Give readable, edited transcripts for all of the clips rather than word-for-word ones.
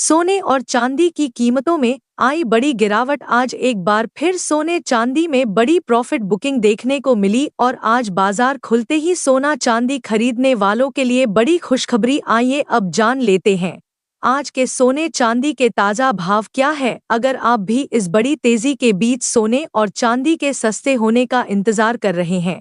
सोने और चांदी की कीमतों में आई बड़ी गिरावट। आज एक बार फिर सोने चांदी में बड़ी प्रॉफिट बुकिंग देखने को मिली और आज बाजार खुलते ही सोना चांदी खरीदने वालों के लिए बड़ी खुशखबरी। आइए अब जान लेते हैं आज के सोने चांदी के ताज़ा भाव क्या है। अगर आप भी इस बड़ी तेजी के बीच सोने और चांदी के सस्ते होने का इंतजार कर रहे हैं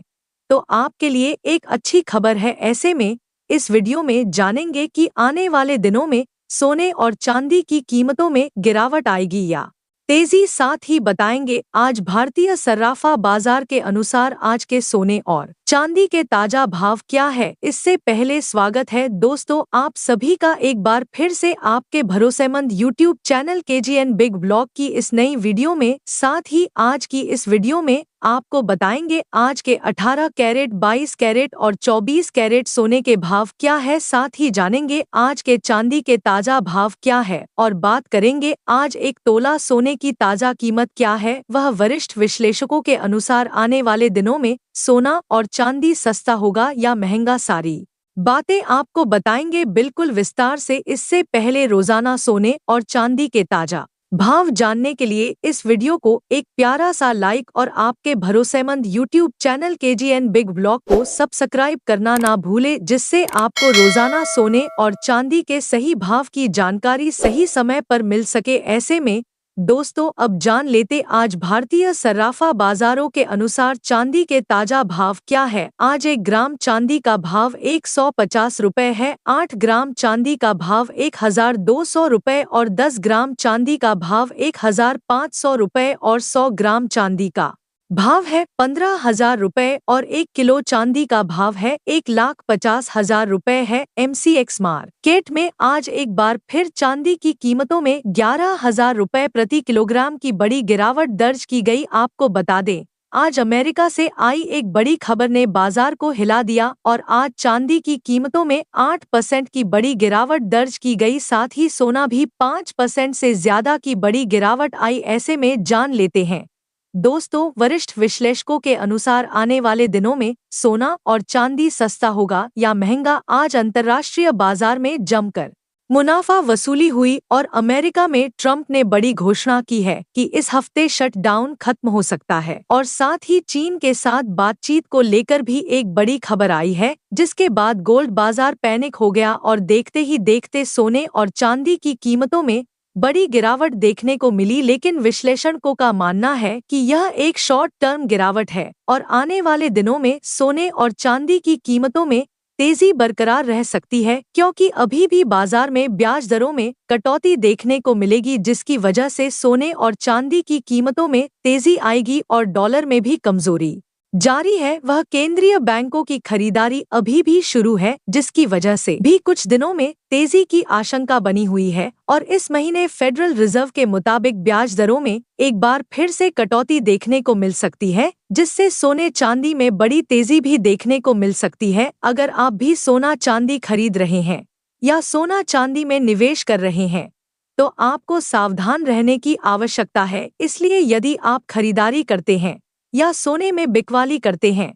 तो आपके लिए एक अच्छी खबर है। ऐसे में इस वीडियो में जानेंगे कि आने वाले दिनों में सोने और चांदी की कीमतों में गिरावट आएगी या तेजी। साथ ही बताएंगे आज भारतीय सर्राफा बाजार के अनुसार आज के सोने और चांदी के ताजा भाव क्या है। इससे पहले स्वागत है दोस्तों आप सभी का एक बार फिर से आपके भरोसेमंद YouTube channel KGN big blog की इस नई वीडियो में। साथ ही आज की इस वीडियो में आपको बताएंगे आज के 18 कैरेट, 22 कैरेट और 24 कैरेट सोने के भाव क्या है। साथ ही जानेंगे आज के चांदी के ताजा भाव क्या है और बात करेंगे आज एक तोला सोने की ताजा कीमत क्या है। वह वरिष्ठ विश्लेषकों के अनुसार आने वाले दिनों में सोना और चांदी सस्ता होगा या महंगा, सारी बातें आपको बताएंगे बिल्कुल विस्तार से। इससे पहले रोजाना सोने और चांदी के ताजा भाव जानने के लिए इस वीडियो को एक प्यारा सा लाइक और आपके भरोसेमंद YouTube channel KGN big blog को सब्सक्राइब करना ना भूले, जिससे आपको रोजाना सोने और चांदी के सही भाव की जानकारी सही समय पर मिल सके। ऐसे में दोस्तों अब जान लेते आज भारतीय सर्राफा बाजारों के अनुसार चांदी के ताजा भाव क्या है। आज 1 ग्राम चांदी का भाव 150 रुपए है, 8 ग्राम चांदी का भाव 1200 रुपए और 10 ग्राम चांदी का भाव 1500 रुपए और 100 ग्राम चांदी का भाव है 15,000 रुपए और 1 किलो चांदी का भाव है 1,50,000 रुपए है। MCX मार्केट में आज एक बार फिर चांदी की कीमतों में 11,000 रुपए प्रति किलोग्राम की बड़ी गिरावट दर्ज की गई। आपको बता दें आज अमेरिका से आई एक बड़ी खबर ने बाजार को हिला दिया और आज चांदी की कीमतों में 8% की बड़ी गिरावट दर्ज की गई। साथ ही सोना भी 5% से ज्यादा की बड़ी गिरावट आई। ऐसे में जान लेते हैं दोस्तों वरिष्ठ विश्लेषकों के अनुसार आने वाले दिनों में सोना और चांदी सस्ता होगा या महंगा। आज अंतर्राष्ट्रीय बाजार में जमकर मुनाफा वसूली हुई और अमेरिका में ट्रंप ने बड़ी घोषणा की है कि इस हफ्ते शटडाउन खत्म हो सकता है और साथ ही चीन के साथ बातचीत को लेकर भी एक बड़ी खबर आई है, जिसके बाद गोल्ड बाजार पैनिक हो गया और देखते ही देखते सोने और चांदी की कीमतों में बड़ी गिरावट देखने को मिली। लेकिन विश्लेषकों का मानना है कि यह एक शॉर्ट टर्म गिरावट है और आने वाले दिनों में सोने और चांदी की कीमतों में तेजी बरकरार रह सकती है, क्योंकि अभी भी बाजार में ब्याज दरों में कटौती देखने को मिलेगी, जिसकी वजह से सोने और चांदी की कीमतों में तेजी आएगी और डॉलर में भी कमजोरी जारी है। वह केंद्रीय बैंकों की खरीदारी अभी भी शुरू है, जिसकी वजह से भी कुछ दिनों में तेजी की आशंका बनी हुई है और इस महीने फेडरल रिजर्व के मुताबिक ब्याज दरों में एक बार फिर से कटौती देखने को मिल सकती है, जिससे सोने चांदी में बड़ी तेजी भी देखने को मिल सकती है। अगर आप भी सोना चांदी खरीद रहे हैं या सोना चांदी में निवेश कर रहे हैं तो आपको सावधान रहने की आवश्यकता है। इसलिए यदि आप खरीदारी करते हैं या सोने में बिकवाली करते हैं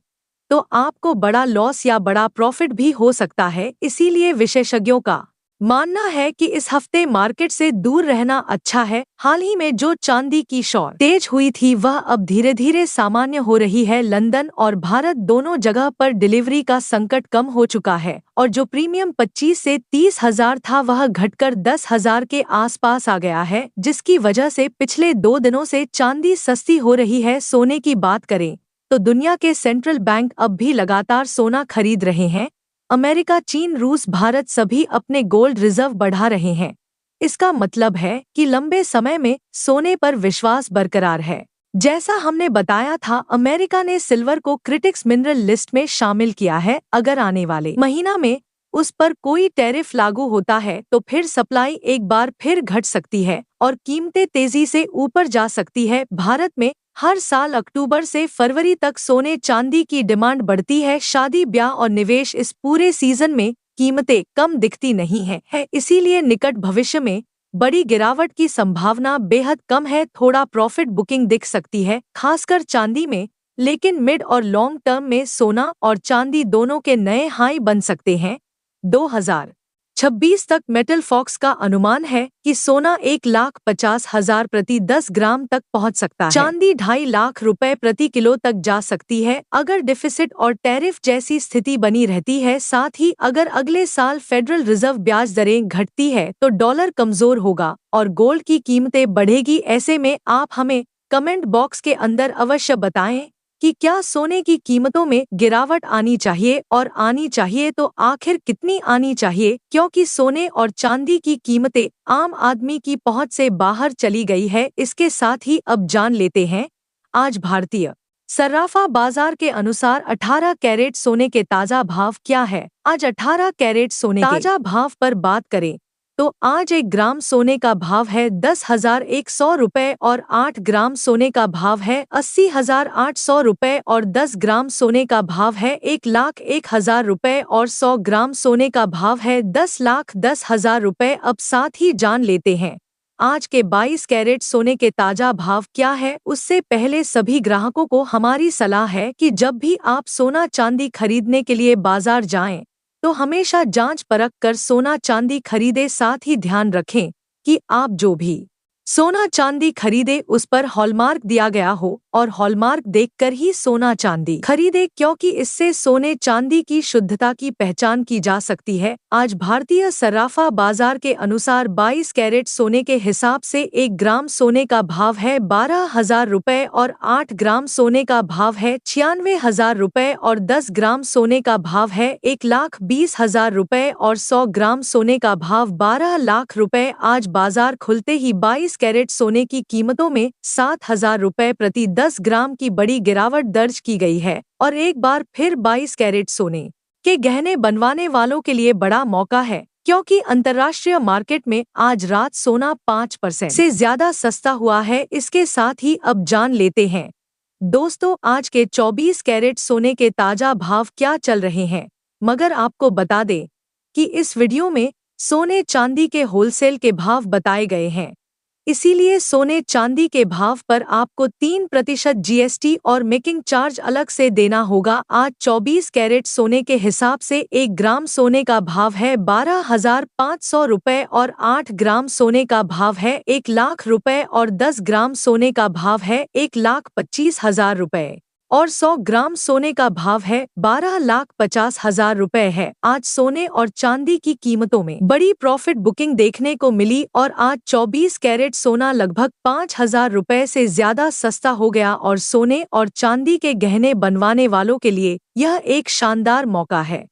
तो आपको बड़ा लॉस या बड़ा प्रॉफिट भी हो सकता है। इसीलिए विशेषज्ञों का मानना है कि इस हफ्ते मार्केट से दूर रहना अच्छा है। हाल ही में जो चांदी की शॉर्टेज हुई थी वह अब धीरे धीरे सामान्य हो रही है। लंदन और भारत दोनों जगह पर डिलीवरी का संकट कम हो चुका है और जो प्रीमियम 25 से 30 हजार था वह घटकर 10,000 के आसपास आ गया है, जिसकी वजह से पिछले 2 दिनों से चांदी सस्ती हो रही है। सोने की बात करें तो दुनिया के सेंट्रल बैंक अब भी लगातार सोना खरीद रहे हैं। अमेरिका, चीन, रूस, भारत सभी अपने गोल्ड रिजर्व बढ़ा रहे हैं। इसका मतलब है कि लंबे समय में सोने पर विश्वास बरकरार है। जैसा हमने बताया था, अमेरिका ने सिल्वर को क्रिटिक्स मिनरल लिस्ट में शामिल किया है। अगर आने वाले महीना में उस पर कोई टैरिफ लागू होता है तो फिर सप्लाई एक बार फिर घट सकती है और कीमतें तेजी से ऊपर जा सकती है। भारत में हर साल अक्टूबर से फरवरी तक सोने चांदी की डिमांड बढ़ती है। शादी, ब्याह और निवेश इस पूरे सीजन में कीमतें कम दिखती नहीं है। इसीलिए निकट भविष्य में बड़ी गिरावट की संभावना बेहद कम है। थोड़ा प्रॉफिट बुकिंग दिख सकती है, खासकर चांदी में, लेकिन मिड और लॉन्ग टर्म में सोना और चांदी दोनों के नए हाई बन सकते हैं। 26 तक। मेटल फॉक्स का अनुमान है कि सोना 1,50,000 प्रति 10 ग्राम तक पहुंच सकता है। चांदी 2.5 लाख रुपए प्रति किलो तक जा सकती है अगर डिफिसिट और टैरिफ जैसी स्थिति बनी रहती है। साथ ही अगर अगले साल फेडरल रिजर्व ब्याज दरें घटती है तो डॉलर कमजोर होगा और गोल्ड की कीमतें बढ़ेगी। ऐसे में आप हमें कमेंट बॉक्स के अंदर अवश्य बताएं कि क्या सोने की कीमतों में गिरावट आनी चाहिए, और आनी चाहिए तो आखिर कितनी आनी चाहिए, क्योंकि सोने और चांदी की कीमतें आम आदमी की पहुंच से बाहर चली गई है। इसके साथ ही अब जान लेते हैं आज भारतीय सर्राफा बाजार के अनुसार 18 कैरेट सोने के ताजा भाव क्या है। आज 18 कैरेट सोने के ताजा भाव पर बात करें तो आज 1 ग्राम सोने का भाव है 10,100 रुपए और 8 ग्राम सोने का भाव है 80,800 रुपए और 10 ग्राम सोने का भाव है 1,01,000 रुपए और 100 ग्राम सोने का भाव है 10,10,000 रुपए। अब साथ ही जान लेते हैं आज के 22 कैरेट सोने के ताजा भाव क्या है। उससे पहले सभी ग्राहकों को हमारी सलाह है कि जब भी आप सोना चांदी खरीदने के लिए बाजार जाएं तो हमेशा जांच परख कर सोना चांदी खरीदे। साथ ही ध्यान रखें कि आप जो भी सोना चांदी खरीदे उस पर हॉलमार्क दिया गया हो और हॉलमार्क देखकर ही सोना चांदी खरीदे, क्योंकि इससे सोने चांदी की शुद्धता की पहचान की जा सकती है। आज भारतीय सर्राफा बाजार के अनुसार 22 कैरेट सोने के हिसाब से 1 ग्राम सोने का भाव है 12,000 रुपए और 8 ग्राम सोने का भाव है 96,000 रुपए और 10 ग्राम सोने का भाव है 1,20,000 रुपए और 100 ग्राम सोने का भाव 12 लाख रुपए। आज बाजार खुलते ही 22 कैरेट सोने की कीमतों में 7,000 रुपए प्रति 10 ग्राम की बड़ी गिरावट दर्ज की गई है और एक बार फिर 22 कैरेट सोने के गहने बनवाने वालों के लिए बड़ा मौका है, क्योंकि अंतर्राष्ट्रीय मार्केट में आज रात सोना 5% से ज्यादा सस्ता हुआ है। इसके साथ ही अब जान लेते हैं दोस्तों आज के 24 कैरेट सोने के ताजा भाव क्या चल रहे हैं। मगर आपको बता दें कि इस वीडियो में सोने चांदी के होलसेल के भाव बताए गए हैं, इसीलिए सोने चांदी के भाव पर आपको 3% जीएसटी और मेकिंग चार्ज अलग से देना होगा। आज 24 कैरेट सोने के हिसाब से 1 ग्राम सोने का भाव है 12,500 रुपए और 8 ग्राम सोने का भाव है 1 लाख रुपए और 10 ग्राम सोने का भाव है 1,25,000 रुपए और 100 ग्राम सोने का भाव है 12,50,000 रुपए है। आज सोने और चांदी की कीमतों में बड़ी प्रॉफिट बुकिंग देखने को मिली और आज 24 कैरेट सोना लगभग 5,000 रुपए से ज्यादा सस्ता हो गया और सोने और चांदी के गहने बनवाने वालों के लिए यह एक शानदार मौका है।